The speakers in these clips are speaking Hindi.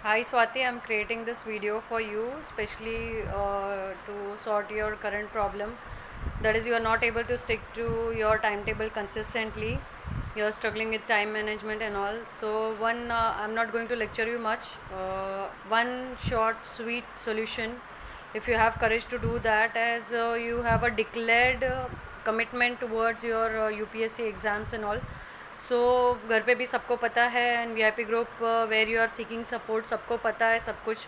Hi Swati, I'm creating this video for you, especially to sort your current problem. That is, you are not able to stick to your timetable consistently. You are struggling with time management and all. So, I'm not going to lecture you much. One short, sweet solution, if you have courage to do that, as you have a declared commitment towards your UPSC exams and all. सो घर पे भी सबको पता है and VIP group where you are seeking support सबको पता है सब कुछ.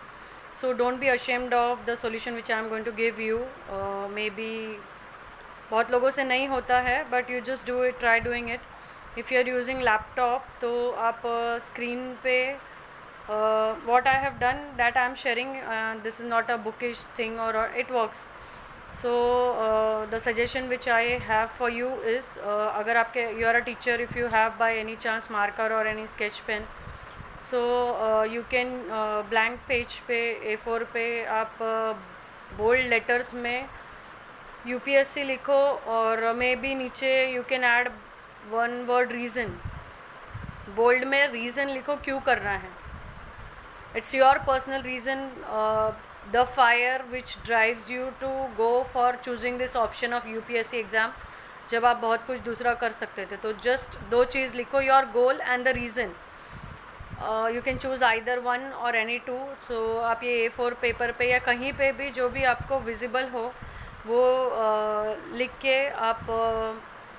So don't be ashamed of the solution which I am going to give you. Maybe बहुत लोगों से नहीं होता है but you just do it, try doing it. If you are using laptop तो आप स्क्रीन पे what I have done that I am sharing, this is not a bookish thing or it works. So the suggestion which I have for you is, अगर आपके you are a teacher, if you have by any chance marker or any sketch pen, so you can blank page पे A4 पे आप bold letters में UPSC लिखो और मे बी नीचे you can add one word reason. Bold में रीज़न लिखो क्यों करना है. It's your personal reason, the fire which drives you to go for choosing this option of UPSC exam. जब आप बहुत कुछ दूसरा कर सकते थे तो जस्ट दो चीज़ लिखो, your goal and the reason. You can choose either one और एनी टू. सो आप ये A4 पेपर पे या कहीं पे भी जो भी आपको विजिबल हो वो लिख के आप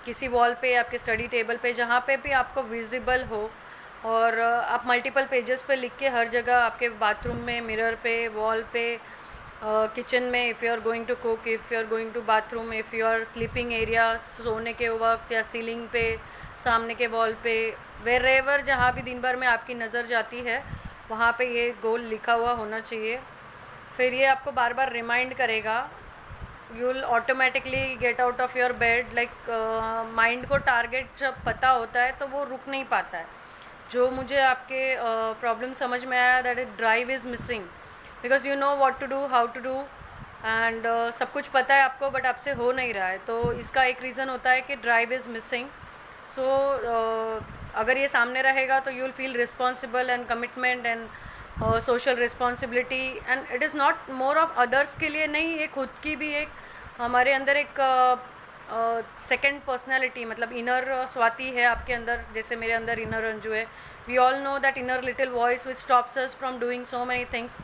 किसी वॉल पे, आपके स्टडी टेबल पे, जहाँ पे भी आपको विजिबल हो, और आप मल्टीपल पेजेस पे लिख के हर जगह आपके बाथरूम में, मिरर पे, वॉल पे, किचन में, if you are going to cook, if you are going to bathroom, if you are sleeping area, सोने के वक्त, या सीलिंग पे, सामने के वॉल पे, वेर एवर जहाँ भी दिन भर में आपकी नज़र जाती है वहाँ पे ये गोल लिखा हुआ होना चाहिए. फिर ये आपको बार बार रिमाइंड करेगा. You will automatically get out of your bed. Like mind को टारगेट जब पता होता है तो वो रुक नहीं पाता है. जो मुझे आपके प्रॉब्लम समझ में आया, that is drive is missing, because you know what to do, how to do, and सब कुछ पता है आपको बट आपसे हो नहीं रहा है. तो इसका एक रीज़न होता है कि ड्राइव इज़ मिसिंग. सो अगर ये सामने रहेगा तो you will feel responsible and commitment and social responsibility. And it is not more of others के लिए नहीं, ये खुद की भी एक हमारे अंदर एक सेकेंड पर्सनैलिटी, मतलब इनर स्वाति है आपके अंदर, जैसे मेरे अंदर इनर अंजू है. We all know that inner little voice which stops us from doing so many things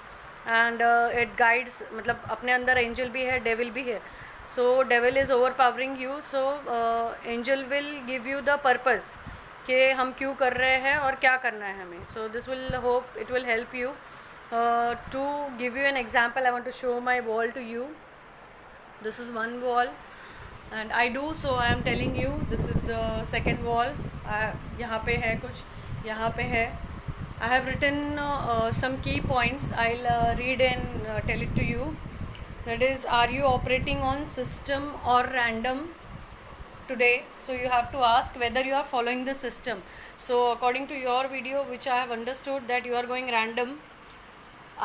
and it guides. मतलब अपने अंदर एंजल भी है, डेविल भी है. So devil is overpowering you, so angel will give you the purpose कि हम क्यों कर रहे हैं और क्या करना है हमें. So this will hope it will help you. To give you an example, I want to show my wall to you. This is one wall and I do, so I am telling you this is the second wall. यहाँ पे है कुछ, यहाँ पे है. I have written some key points. I'll read and tell it to you. That is, are you operating on system or random today? So you have to ask whether you are following the system. So according to your video which I have understood that you are going random.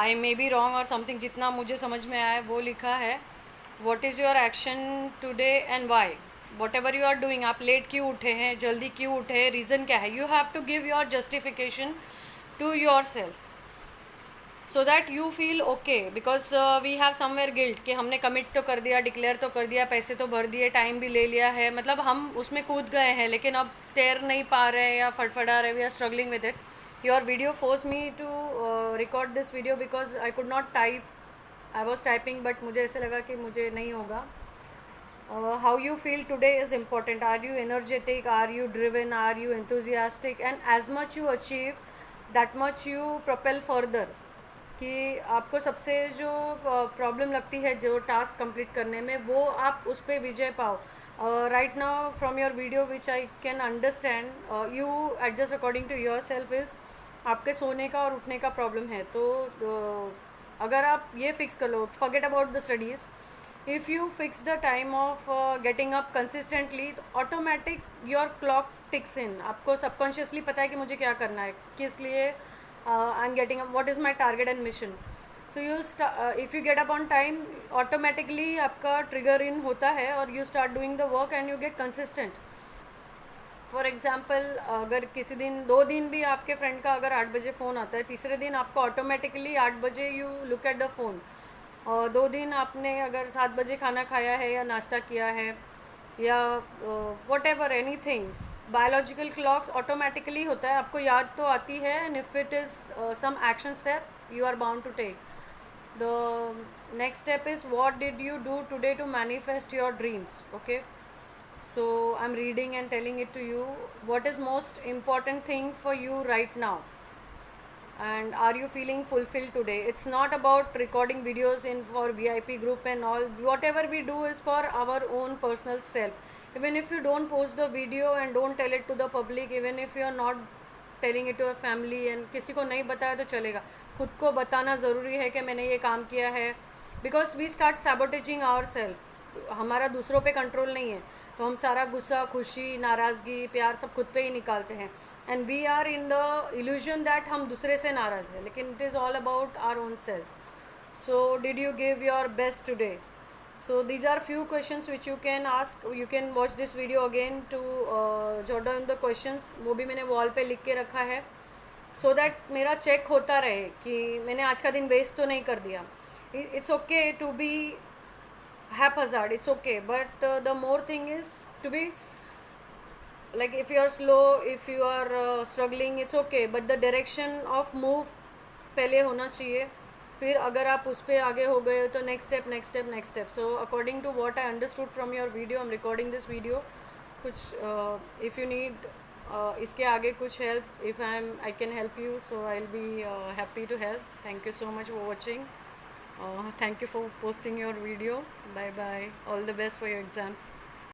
I may be wrong or something. जितना मुझे समझ में आया वो लिखा है. What is your action today and why. Whatever you are doing, आप लेट क्यों उठे हैं, जल्दी क्यों उठे हैं, रीज़न क्या है. You have to give your justification to yourself so that you feel okay. Because we have somewhere guilt कि हमने कमिट तो कर दिया, डिक्लेयर तो कर दिया, पैसे तो भर दिए, टाइम भी ले लिया है, मतलब हम उसमें कूद गए हैं लेकिन अब तैर नहीं पा रहे या फड़फड़ा रहे. We are struggling with it. Your video force me to record this video because I could not type. I was typing but मुझे ऐसे लगा कि मुझे नहीं होगा. How you feel today is important. Are you energetic, are you driven, are you enthusiastic, and as much you achieve that much you propel further. कि आपको सबसे जो प्रॉब्लम लगती है जो टास्क कंप्लीट करने में, वो आप उस पर विजय पाओ. Right now from your video which I can understand, you adjust according to yourself is आपके सोने का और उठने का प्रॉब्लम है. तो अगर आप ये फिक्स कर लो, forget about the studies. If you fix the time of getting up consistently, automatic your clock ticks in. आपको सबकॉन्शियसली पता है कि मुझे क्या करना है, किस लिए I am getting up, what is my target and mission. So you if you get up on time, automatically आपका ट्रिगर इन होता है और you start doing the work and you get consistent. For example अगर किसी दिन 2 दिन भी आपके फ्रेंड का अगर 8 बजे फ़ोन आता है, तीसरे दिन आपको ऑटोमेटिकली 8 बजे you look at the phone. और 2 दिन आपने अगर 7 बजे खाना खाया है या नाश्ता किया है या whatever any things, biological clocks automatically होता है, आपको याद तो आती है। And if it is some action step you are bound to take. The next step is what did you do today to manifest your dreams. Okay, so I'm reading and telling it to you. What is most important thing for you right now, and are you feeling fulfilled today? It's not about recording videos in for VIP group and all. Whatever we do is for our own personal self. Even if you don't post the video and don't tell it to the public, even if you are not telling it to a family and किसी को नहीं बताया तो चलेगा, खुद को बताना ज़रूरी है कि मैंने ये काम किया है। Because we start sabotaging our self. हमारा दूसरों पे कंट्रोल नहीं है, तो हम सारा गुस्सा, खुशी, नाराज़गी, प्यार सब खुद पे ही निकालते हैं। And we are in the illusion that हम दूसरे से नाराज़ हैं, लेकिन it is all about our own self. So did you give your best today? So these are few questions which you can ask. You can watch this video again to jot down the questions. वो भी मैंने वॉल पे लिख के रखा है, so that मेरा चेक होता रहे कि मैंने आज का दिन वेस्ट तो नहीं कर दिया। It's okay to be haphazard, it's okay, but the more thing is to be like, if you are slow, if you are struggling, it's okay, but the direction of move पहले होना चाहिए। फिर अगर आप उस पर आगे हो गए तो next step, next step, next step. So according to what I understood from your video, I am recording this video. कुछ इफ़ यू नीड इसके आगे कुछ help, if I can help you, so I will be happy to help. Thank you so much for watching. Thank you for posting your video. Bye bye, all the best for your exams.